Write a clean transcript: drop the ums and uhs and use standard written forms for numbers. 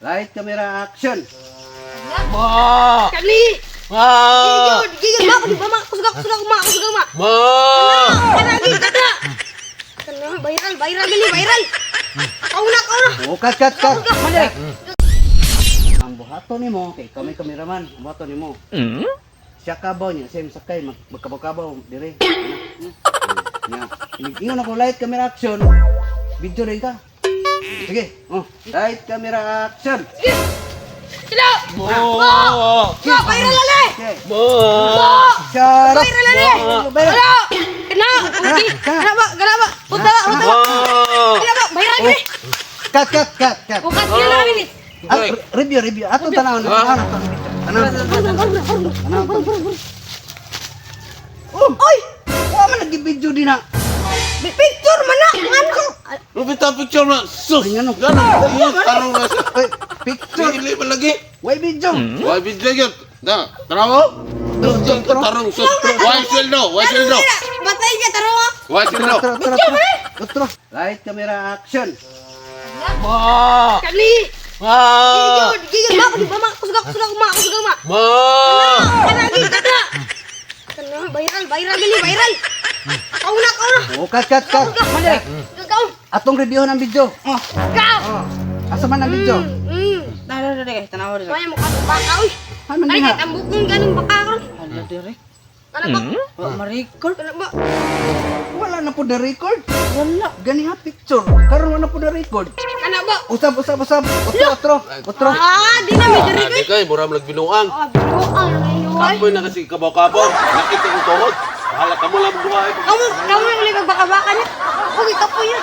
Light, camera, action! Ma! Kali! Ma! Gigil ba? Di ba mak? Kusugak mak. Ma! Lagi kada. Kana viral gali. Kau na. Oh, cut! Mali! Ang buhato ni mo, kay kami kameraman, ang buhato ni mo. Siya kabaw niya, siya sakay, magkabaw-kabaw, dire. Ingon ako, light, camera, action. Video rin ka. Sige, light, camera, action. Sila! Ma! Viral lali! Okay. Ma! Charot! Viral lali! Wala! Kana ba? Punta ba? Ma! Kana ba? Viral gali. Cut! Bukas niya namin eh. Review. Atong tanawon. Oy! Wa man nag-video din na. Picture man na! Ano? Lupita picture na! Sus! Ano? Gano'n! Iya, tarong na sa... Oy, picture. Hindi ba lagi? Why video? Why video yun? Na, taraw? Tarong, sus! Why sweldo? Batay ka taro. Why sweldo? Tara. Light, camera, action. Ma! Kali! Ma! Gigil ba? Di ba mak? Kusugak mak. Ma! Lagi kada. Kana viral gali. Kau na. Oh, cut. Mali! Kau. Atong review ng video. Kau. Asa man ang video? Dali guys, tanaw rin. Maya mo ka baka oy. Ano man Ay, din kahit ang bukong ganing baka karon. Hala direk. Ano ba? Wa ma-record. Ano ba? Wala na po na record. Wala. Gani ha picture. Karon na po na record. Ano ba? Usab. Otro. Di na may diri Hindi kayo, mura magbinuang. binuang na inuway. Kapoy na kasi kabaw-kabaw. Nakita yung tuhod. Bahala ka mo lang buhay. Kamu na ulit magbaka-baka niya. Okay, kapo yan.